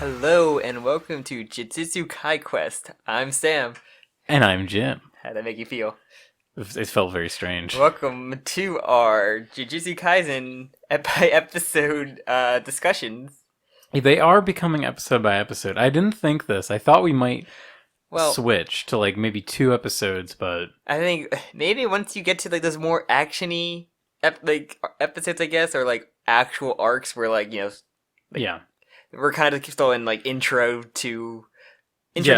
Hello and welcome to Jujutsu Kaisen. I'm Sam. And I'm Jim. How'd that make you feel? It felt very strange. Welcome to our Jujutsu Kaisen by episode discussions. They are becoming episode by episode. I didn't think this. I thought we might switch to like maybe 2 episodes, but I think maybe once you get to like those more actiony episodes, I guess, or like actual arcs where yeah. We're kind of still in like intro to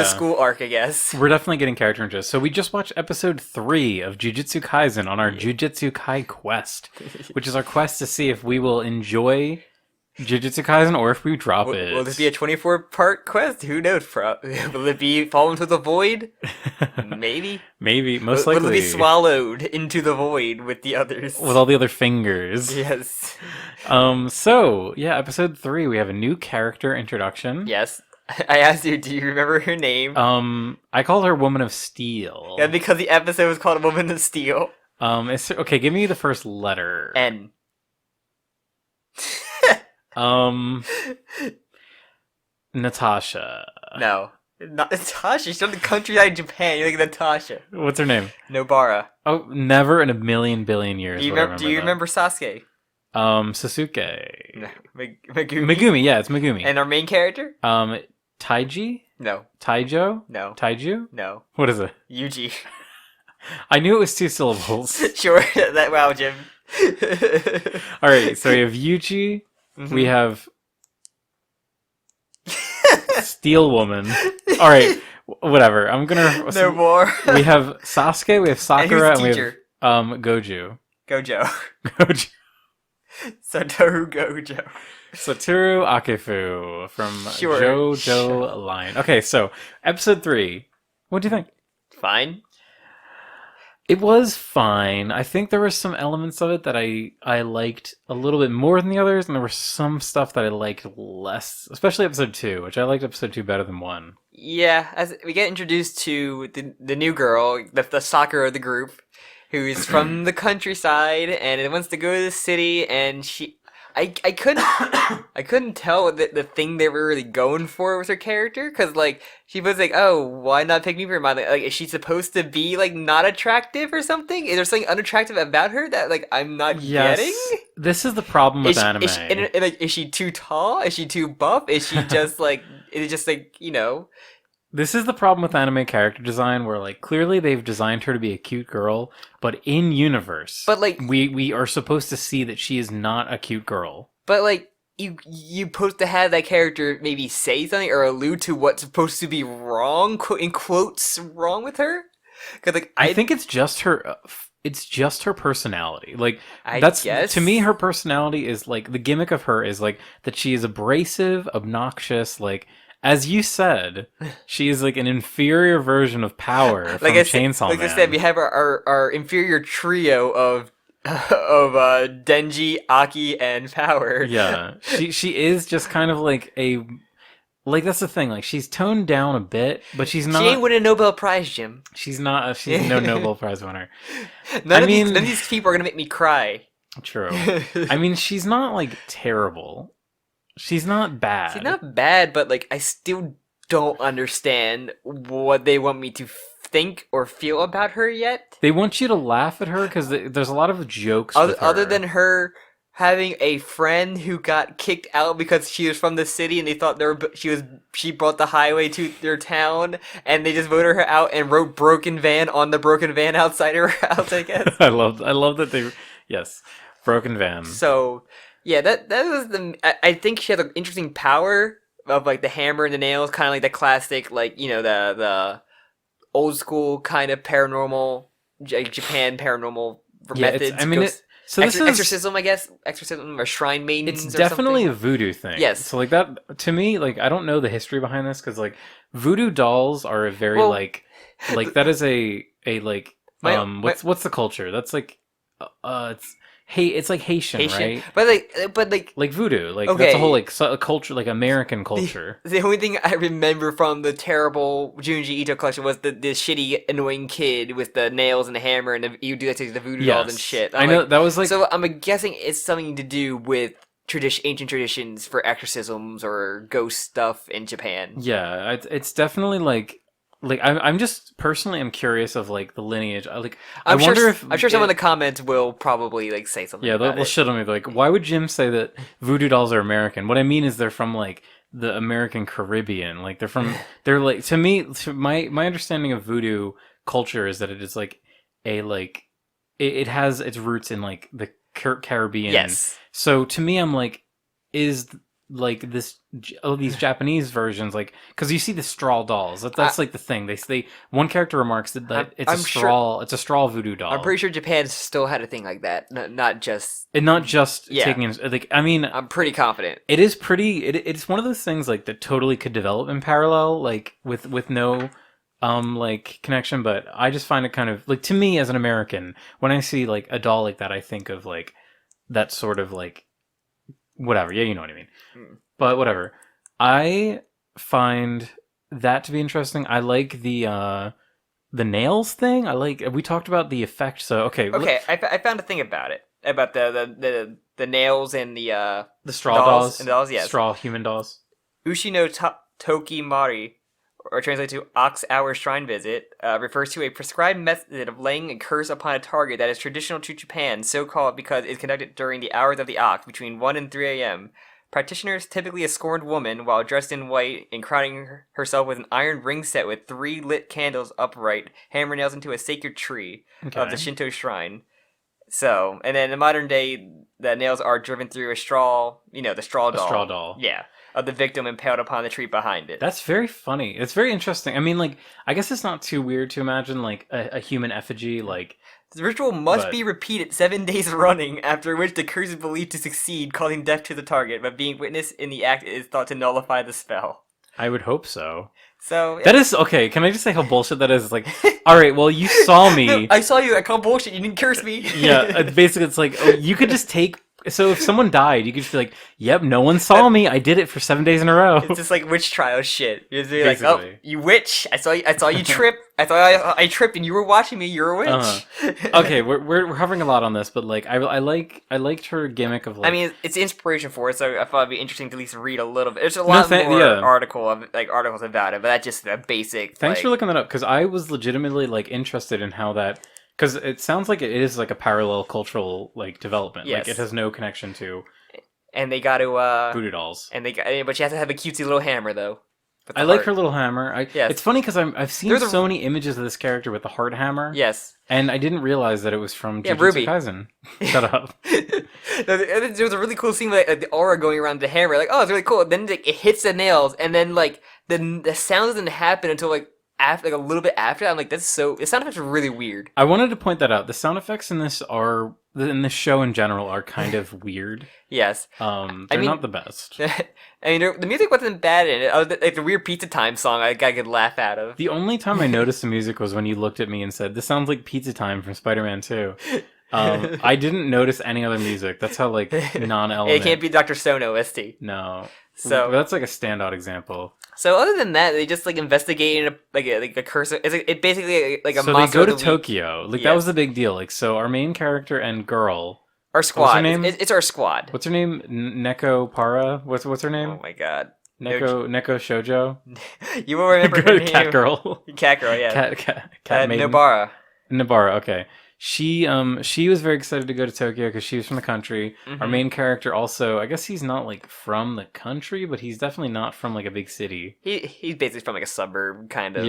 school arc, I guess. We're definitely getting character interest. So we just watched episode 3 of Jujutsu Kaisen on our Jujutsu Kai quest, which is our quest to see if we will enjoy Jujutsu Kaisen or if we drop it. Will this be a 24-part quest? Who knows? Will it be fall into the void? Maybe. Maybe. Most likely. Will it be swallowed into the void with the others? With all the other fingers. Yes. So, yeah, episode 3, we have a new character introduction. Yes. I asked you, do you remember her name? I called her Woman of Steel. Yeah, because the episode was called Woman of Steel. Okay, give me the first letter. N. Natasha. No. Not Natasha. She's from the countryside of Japan. You're like Natasha. What's her name? Nobara. Oh, never in a million billion years. Do you remember Sasuke? Sasuke. No. Megumi. Megumi, yeah, it's Megumi. And our main character? Taiji? No. Taijo? No. Taiju? No. What is it? Yuji. I knew it was 2 syllables. Sure. Wow, Jim. Alright, so we have Yuji. Mm-hmm. We have Steel Woman. Alright, whatever. I'm gonna... No more. We have Sasuke, we have Sakura, and we teacher? have Gojo. Gojo. Satoru Akefu from JoJo Line. Okay, so episode 3. What do you think? Fine. It was fine. I think there were some elements of it that I liked a little bit more than the others, and there was some stuff that I liked less, especially episode 2, which I liked episode 2 better than 1. Yeah, as we get introduced to the new girl, the Sakura of the group, who is from the countryside and wants to go to the city, and I couldn't tell the thing they were really going for with her character, because like she was like, oh, why not pick me for my, like is she supposed to be like not attractive or something? Is there something unattractive about her that like I'm not getting? This is the problem with anime. Is she too tall? Is she too buff? Is she just like is it just like, you know? This is the problem with anime character design, where like clearly they've designed her to be a cute girl, but in universe, but like we are supposed to see that she is not a cute girl. But like you supposed to have that character maybe say something or allude to what's supposed to be wrong, in quotes, wrong with her. Because like I think it's just her. It's just her personality. Like I guess. To me, her personality is like the gimmick of her is like that she is abrasive, obnoxious, like. As you said, she is like an inferior version of Power from Chainsaw Man. Like I said, we have our inferior trio of Denji, Aki, and Power. Yeah, she is just kind of like a that's the thing. Like she's toned down a bit, but she's not. She ain't winning a Nobel Prize, Jim. She's not. She's no Nobel Prize winner. None of these people are gonna make me cry. True. I mean, she's not like terrible. She's not bad. She's not bad, but like I still don't understand what they want me to think or feel about her yet. They want you to laugh at her because there's a lot of jokes with her. Other than her having a friend who got kicked out because she was from the city and they thought she brought the highway to their town, and they just voted her out and wrote "broken van" on the broken van outside her house, I guess. I love that yes, broken van. So. Yeah, that was I think she had an interesting power of like the hammer and the nails, kind of like the classic, like, you know, the old school kind of paranormal, Japan paranormal methods. Exorcism, I guess, exorcism or shrine maintenance. It's definitely a voodoo thing. Yes. So like that to me, like I don't know the history behind this because like voodoo dolls are a very like that is a like what's the culture? That's like it's like Haitian, right? But like voodoo, like okay. That's a whole like culture, like American culture. The only thing I remember from the terrible Junji Ito collection was the shitty annoying kid with the nails and the hammer, and you do that to the voodoo dolls and shit. I know that was like. So I'm guessing it's something to do with ancient traditions for exorcisms or ghost stuff in Japan. Yeah, it's definitely like I'm just personally I'm curious of like the lineage. I wonder if I'm sure someone in the comments will probably like say something. yeah, about they'll it. shit on me. They're like, why would Jim say that voodoo dolls are American? What I mean is they're from like the American Caribbean. Like they're like to me. To my understanding of voodoo culture is that it is like a like it has its roots in like the Caribbean. Yes. So to me, I'm like, is like this these Japanese versions like because you see the straw dolls. That's like the thing. They one character remarks that it's I'm a straw. It's a straw voodoo doll. I'm pretty sure Japan still had a thing like that, not just. And not just Yeah. taking in, like I mean I'm pretty confident. it is pretty it's one of those things like that totally could develop in parallel like with no like connection, but I just find it kind of like to me as an American when I see like a doll like that I think of like that sort of like whatever, yeah, you know what I mean. But whatever. I find that to be interesting. I like the nails thing. I like we talked about the effect. So okay, I found a thing about it about the nails and the straw dolls and dolls. Yes, straw human dolls. Ushino Toki Mari, or translated to Ox Hour Shrine Visit, refers to a prescribed method of laying a curse upon a target that is traditional to Japan, so called because it's conducted during the hours of the ox, between 1 and 3 a.m. Practitioners, typically a scorned woman, while dressed in white and crowning herself with an iron ring set with 3 lit candles upright, hammer nails into a sacred tree of the Shinto shrine. So, and then in modern day, the nails are driven through a straw, the straw doll. A straw doll. Yeah. Of the victim impaled upon the tree behind it. That's very funny. It's very interesting. I mean, like, I guess it's not too weird to imagine, like, a human effigy, like... The ritual must be repeated 7 days running, after which the curse is believed to succeed, causing death to the target, but being witnessed in the act is thought to nullify the spell. I would hope so. So... That is... Okay, can I just say how bullshit that is? It's like, alright, well, you saw me... No, I saw you, I called bullshit, you didn't curse me. Yeah, basically it's like, you could just take... So if someone died, you could just be like, yep, no one saw me. I did it for 7 days in a row. It's just like witch trial shit. You just be like, oh, you witch. I saw you trip. I tripped and you were watching me. You're a witch. Okay, we're hovering a lot on this, but like I liked her gimmick of like. I mean, it's inspiration for it, so I thought it'd be interesting to at least read a little bit. There's a lot more articles about it, but that's just a basic. Thanks for looking that up because I was legitimately like interested in how that. Because it sounds like it is like a parallel cultural like development. Yes. Like it has no connection to. And they got to voodoo dolls. But she has to have a cutesy little hammer though. I like her little hammer. Yes. It's funny because I've seen so many images of this character with the heart hammer. Yes. And I didn't realize that it was from Jujutsu Ruby. Kaisen. Shut up. There was a really cool scene with like, the aura going around the hammer. Like, oh, it's really cool. Then like, it hits the nails, and then like the sound doesn't happen until like after, like a little bit after. I'm like, the sound effects are really weird. I wanted to point that out. The sound effects in this show in general are kind of weird. Yes. They're not the best. I mean, the music wasn't bad in it. Like the weird Pizza Time song, I could laugh out of. The only time I noticed the music was when you looked at me and said, "This sounds like Pizza Time from Spider-Man 2." I didn't notice any other music. That's how like non-element. It can't be Dr. Stone OST. No. So that's like a standout example. So other than that, they just like investigated a curse. It basically like a so monster. So they go to Tokyo. Like that was the big deal. Like so, our main character and girl. Our squad. What's her name? It's our squad. What's her name? Neko Para. What's her name? Oh my god. Neko Shoujo. You will remember her name. Cat girl. Cat girl. Yeah. Cat maiden. Nobara. Okay. She was very excited to go to Tokyo because she was from the country. Mm-hmm. Our main character also, I guess he's not like from the country, but he's definitely not from like a big city. He's basically from like a suburb kind of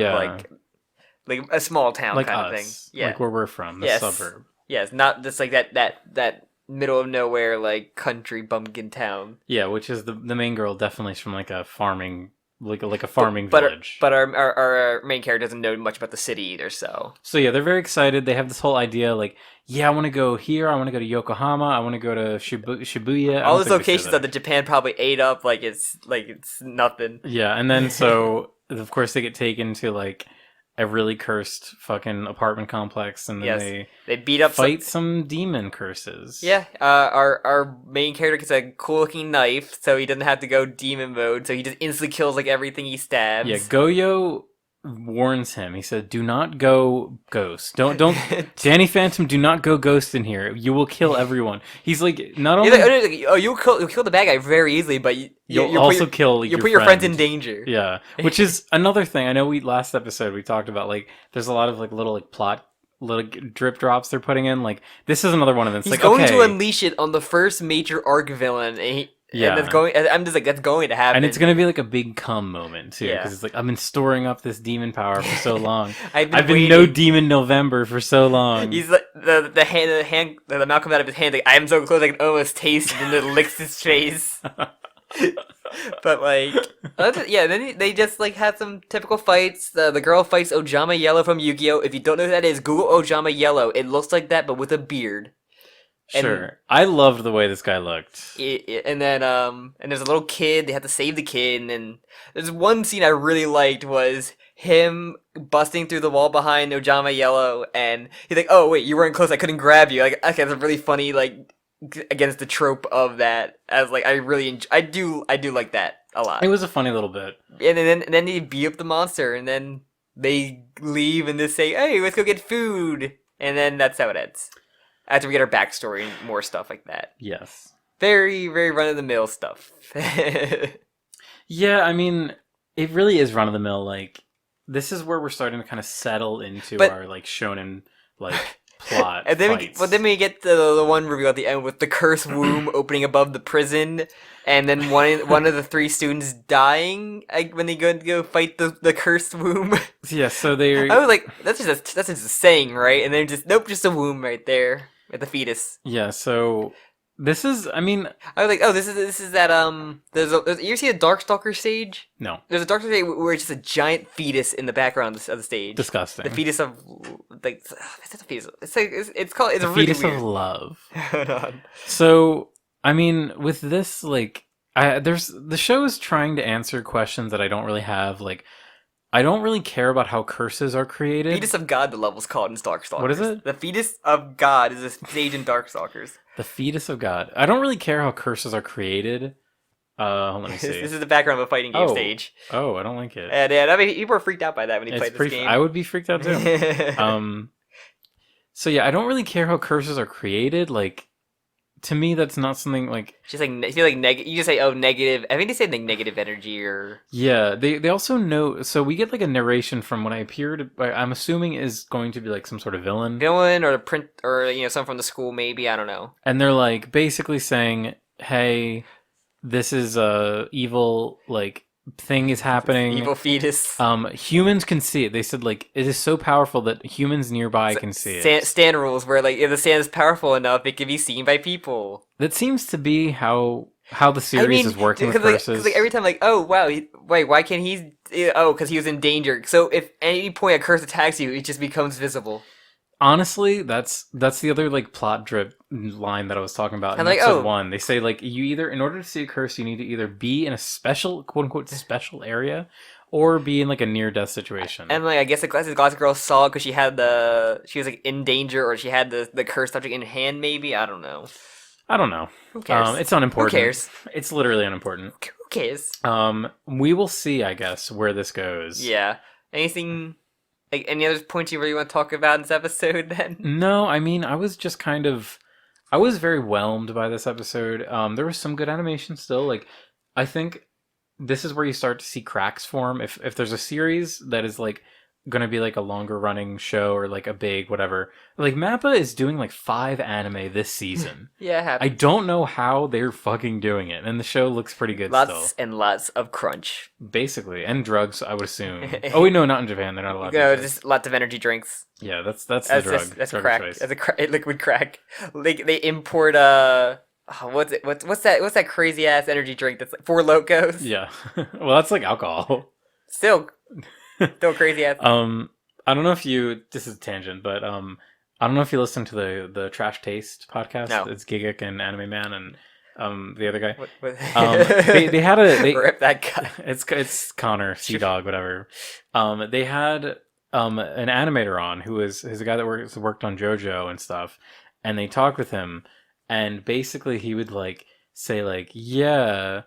like a small town like kind us, of thing. Yeah, like where we're from, the suburb. Yes, not just like that middle of nowhere like country bumpkin town. Yeah, which is the main girl definitely is from like a farming. Like a farming village. But our main character doesn't know much about the city either, so... So yeah, they're very excited. They have this whole idea, like, yeah, I want to go here, I want to go to Yokohama, I want to go to Shibuya. All those locations that Japan probably ate up, like it's nothing. Yeah, and then so, of course, they get taken to, like, a really cursed fucking apartment complex, and then they beat up some demon curses. Yeah, our main character gets a cool looking knife, so he doesn't have to go demon mode. So he just instantly kills like everything he stabs. Yeah, Goyo warns him. He said, "Do not go ghost. Don't Danny Phantom, do not go ghost in here. You will kill everyone." He's like, not only oh, you'll kill the bad guy very easily, but you'll also kill you your put your friends in friend. danger. Yeah, which is another thing. I know last episode we talked about like there's a lot of like little like plot little drip drops they're putting in. Like this is another one of them. It's He's like going okay, to unleash it on the first major arc villain, and that's going. I'm just like that's going to happen, and it's gonna be like a big come moment too, because Yeah. it's like I've been storing up this demon power for so long. I've I've been waiting. no demon November for so long. He's like the mouth comes out of his hand like I am so close I can almost taste it, and it licks his face. But like, yeah, then they just like had some typical fights. The girl fights Ojama Yellow from Yu-Gi-Oh. If you don't know who that is, Google Ojama Yellow. It looks like that, but with a beard. Sure, I loved the way this guy looked. And then and there's a little kid. They have to save the kid, and then there's one scene I really liked was him busting through the wall behind Ojama Yellow, and he's like, "Oh wait, you weren't close. I couldn't grab you." Like, okay, that's really funny. Like against the trope of that. As like, I really I do like that a lot. It was a funny little bit. And then they beat up the monster, and then they leave and they say, "Hey, let's go get food," and then that's how it ends. After we get our backstory and more stuff like that. Yes. Very, very run-of-the-mill stuff. Yeah, I mean, it really is run-of-the-mill. Like, this is where we're starting to kind of settle into our, like, shonen, like, plot And then fights. then we get the one reveal at the end with the cursed womb opening above the prison, and then one of the three students dying when they go fight the cursed womb. Yeah, so they... I was like, that's just a saying, right? And then just a womb right there with the fetus. Yeah, so... This is, I mean... I was like, oh, this is that, you see a Darkstalker stage? No. There's a Darkstalker stage where it's just a giant fetus in the background of the stage. Disgusting. The fetus of, like, it's not a fetus. It's called, it's the a really fetus weird. of love. Hold on. So, I mean, with this, like... the show is trying to answer questions that I don't really have, like... I don't really care about how curses are created. Fetus of God, the level's called in Darkstalkers. What is it? The Fetus of God is a stage in Darkstalkers. The fetus of God. I don't really care how curses are created. Let me see. This is the background of a fighting game stage. Oh, I don't like it. And I mean, people were freaked out by that when he played this game. I would be freaked out too. So yeah, I don't really care how curses are created. Like, to me, that's not something like. Just like you feel like negative. You just say, "Oh, negative." I think they say like negative energy or. Yeah, they also know. So we get like a narration from what I'm assuming is going to be like some sort of villain, Or the print, or some from the school, maybe, I don't know. and they're like basically saying, "Hey, this is a evil like thing is happening. Evil fetus. Humans can see it." They said like it is so powerful that humans nearby can see it. Stand rules where like if the stand is powerful enough, it can be seen by people. That seems to be how the series is working with curses. Like every time, like, oh wow, wait, why can't he? Oh, because he was in danger. So if at any point a curse attacks you, it just becomes visible. Honestly, that's the other like plot drip line that I was talking about in like, episode 1. They say like you either, in order to see a curse, you need to either be in a special quote unquote special area, or be in like a near death situation. And like I guess the Glass Girl saw it because she was like in danger, or she had the curse object in hand. Maybe, I don't know. Who cares? It's unimportant. Who cares? It's literally unimportant. Who cares? We will see, I guess, where this goes. Yeah. Anything? Like any other points you really want to talk about in this episode? Then no, I mean I was very whelmed by this episode. There was some good animation still. Like I think this is where you start to see cracks form. If there's a series that is like gonna be like a longer running show or like a big whatever, like Mappa is doing like 5 anime this season. yeah, I don't know how they're fucking doing it, and the show looks pretty good lots still. and lots of crunch, basically, and drugs, I would assume. Oh wait, no, not in Japan. They're not allowed. Just lots of energy drinks. Yeah, that's the drug. That's drug crack. choice. That's a liquid crack. They import what's that crazy ass energy drink that's like Four Locos? Yeah, well, that's like alcohol. Still crazy ass. I don't know if this is a tangent, but I don't know if you listen to the Trash Taste podcast. No. It's Gigik and Anime Man and the other guy. What? They had Rip that guy. It's Connor Sea Dog, whatever. They had an animator on who's a guy that worked on JoJo and stuff, and they talked with him, and basically he would like say like, yeah,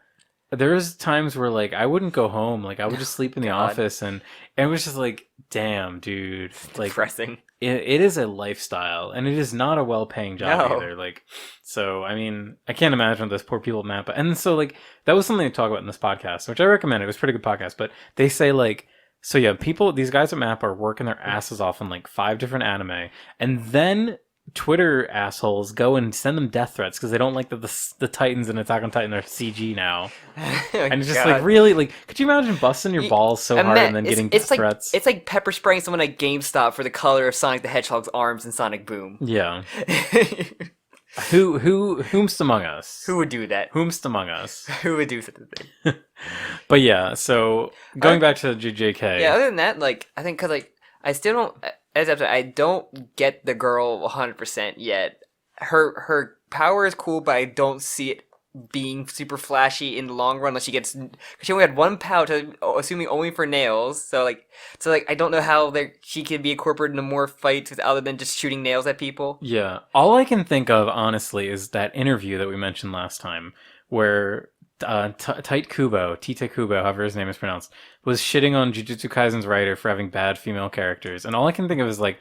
there's times where like I wouldn't go home. Like I would just sleep in the God. office, and it was just like, damn, dude. Like Depressing. it is a lifestyle, and it is not a well-paying job No. either. Like, so I mean, I can't imagine those poor people at Mappa. And so like that was something to talk about in this podcast, which I recommend. It was a pretty good podcast, but they say like. So yeah, these guys at Mappa are working their asses off on like 5 different anime, and then Twitter assholes go and send them death threats because they don't like that the Titans and Attack on Titan are CG now. And it's just like, really, like, could you imagine busting your balls so hard and then getting death threats? It's like pepper spraying someone at GameStop for the color of Sonic the Hedgehog's arms in Sonic Boom. Yeah. Whomst among us? Who would do that? Whomst among us? Who would do such a thing? But yeah, so going back to JJK. Yeah, other than that, like, I think because, like, I still don't, I don't get the girl 100% yet. Her power is cool, but I don't see it being super flashy in the long run unless she gets, cause she only had one pouch, assuming only for nails, so like I don't know how she can be incorporated into more fights other than just shooting nails at people. Yeah, all I can think of honestly is that interview that we mentioned last time where Tite Kubo, however his name is pronounced, was shitting on Jujutsu Kaisen's writer for having bad female characters, and all I can think of is like,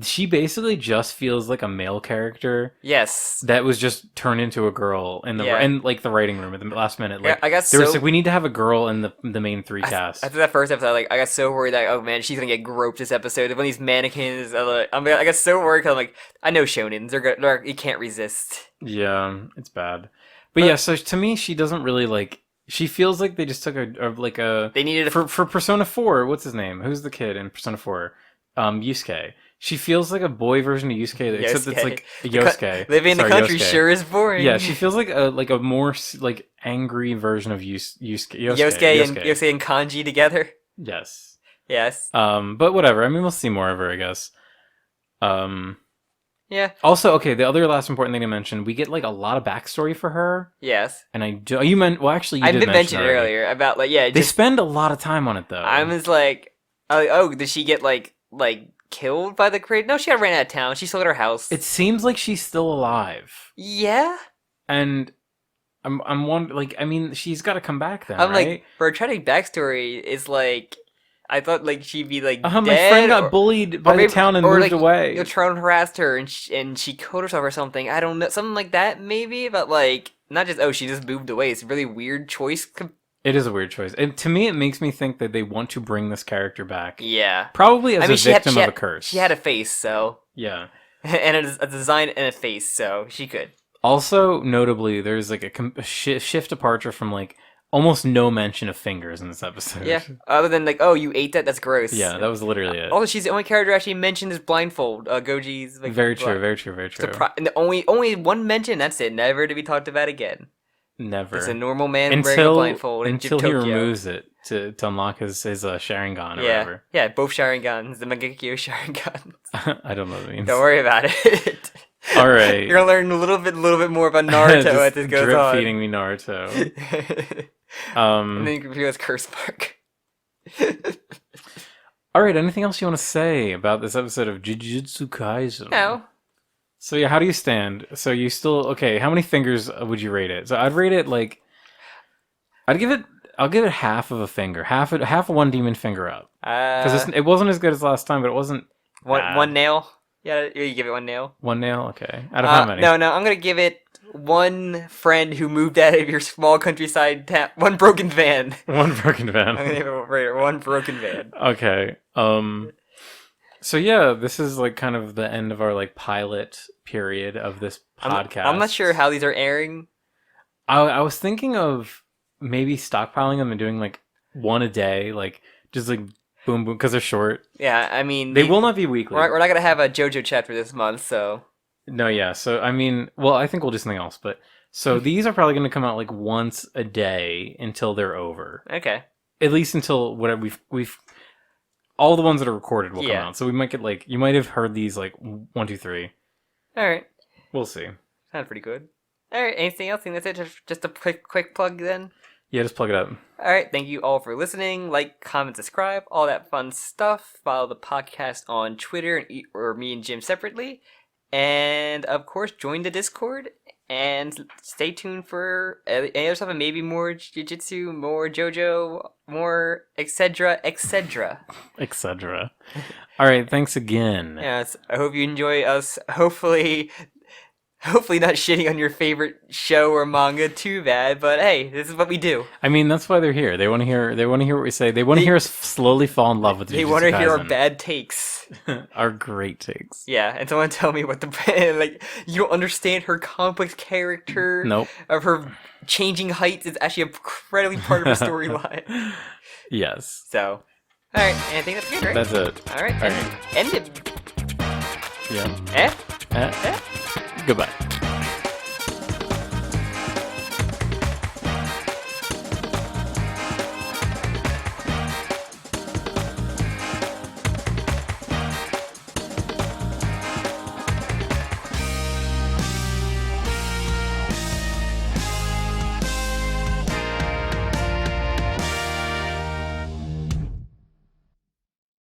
she basically just feels like a male character. Yes. That was just turned into a girl in like the writing room at the last minute. Like, I got there was like, we need to have a girl in the main 3 cast. After that first episode, like, I got so worried that, oh man, she's gonna get groped this episode. One of these mannequins, I got so worried because I'm like, I know shonens, you can't resist. Yeah, it's bad. But yeah, so to me, she doesn't really like. She feels like they just took a They needed for Persona 4. What's his name? Who's the kid in Persona 4? Yusuke. She feels like a boy version of Yusuke, except it's like a Yosuke. Living in the country sure is boring. Yeah, she feels like a more like angry version of Yosuke and Kanji together. Yes. Yes. But whatever. I mean, we'll see more of her, I guess. Yeah. Also, okay, the other last important thing to mention, we get like a lot of backstory for her. Yes. And I did mention it earlier about like they spend a lot of time on it though. I was like, oh, did she get like killed by the crate? No, she got ran out of town. She sold her house. It seems like she's still alive. Yeah. And I'm wondering, like, I mean, she's got to come back then, I'm right? like, for a tragic backstory, is like, I thought like she'd be like dead. My friend got bullied by the town and moved away. Tron harassed her and she killed herself or something. I don't know, something like that maybe. But like, not just she just moved away. It's a really weird choice. It is a weird choice. And to me, it makes me think that they want to bring this character back. Yeah. Probably as a victim of a curse. She had a face, so. Yeah. And a design and a face, so she could. Also, notably, there's like a shift departure from like almost no mention of fingers in this episode. Yeah. Other than like, oh, you ate that? That's gross. Yeah, that was literally it. Also, she's the only character actually mentioned is blindfold. Goji's. Like, very true. Very true. Very true. And the only one mention. That's it. Never to be talked about again. Never. It's a normal man wearing a blindfold until he removes it to unlock his Sharingan or whatever. Yeah, both Sharingans, the Mangekyo Sharingans. I don't know what that means. Don't worry about it. All right. You're gonna learn a little bit more about Naruto as this goes on. Drip feeding me Naruto. And then you can feel his curse mark. All right. Anything else you want to say about this episode of Jujutsu Kaisen? No. So yeah, how do you stand? So you still okay? How many fingers would you rate it? So I'd rate it like, I'll give it half of a finger, half of one demon finger up, because it wasn't as good as last time, but it wasn't one nail. Yeah, you give it one nail. One nail, okay. Out of how many? No, I'm gonna give it one friend who moved out of your small countryside town. One broken van. One broken van. I'm gonna give it one broken van. Okay. So yeah, this is like kind of the end of our like pilot period of this podcast. I'm not sure how these are airing. I was thinking of maybe stockpiling them and doing like one a day, like just like boom boom, because they're short. Yeah, I mean they will not be weekly. We're not gonna have a JoJo chapter this month, so. No, yeah. So I mean, well, I think we'll do something else, but so these are probably gonna come out like once a day until they're over. Okay. At least until whatever we've. All the ones that are recorded will come out. So we might get like, you might have heard these like 1, 2, 3. Alright. We'll see. Sounds pretty good. Alright, anything else? I think that's it. Just a quick plug then. Yeah, just plug it up. Alright, thank you all for listening. Like, comment, subscribe, all that fun stuff. Follow the podcast on Twitter or me and Jim separately. And of course, join the Discord And stay tuned for any other stuff, and maybe more Jujutsu, more JoJo, more etc. etc. Etc. All right, thanks again. Yes, I hope you enjoy us. Hopefully not shitting on your favorite show or manga too bad. But hey, this is what we do. I mean, that's why they're here. They want to hear. They want to hear what we say. They want to hear us slowly fall in love with. They Jujutsu want to hear our Kaisen. bad takes. Our great takes. Yeah, and someone tell me what the like. You don't understand her complex character. Nope. Of her changing heights is actually incredibly part of the storyline. Yes. So, all right, and I think that's good, right? That's it. All right, All right. end it. Yeah. Eh? Goodbye.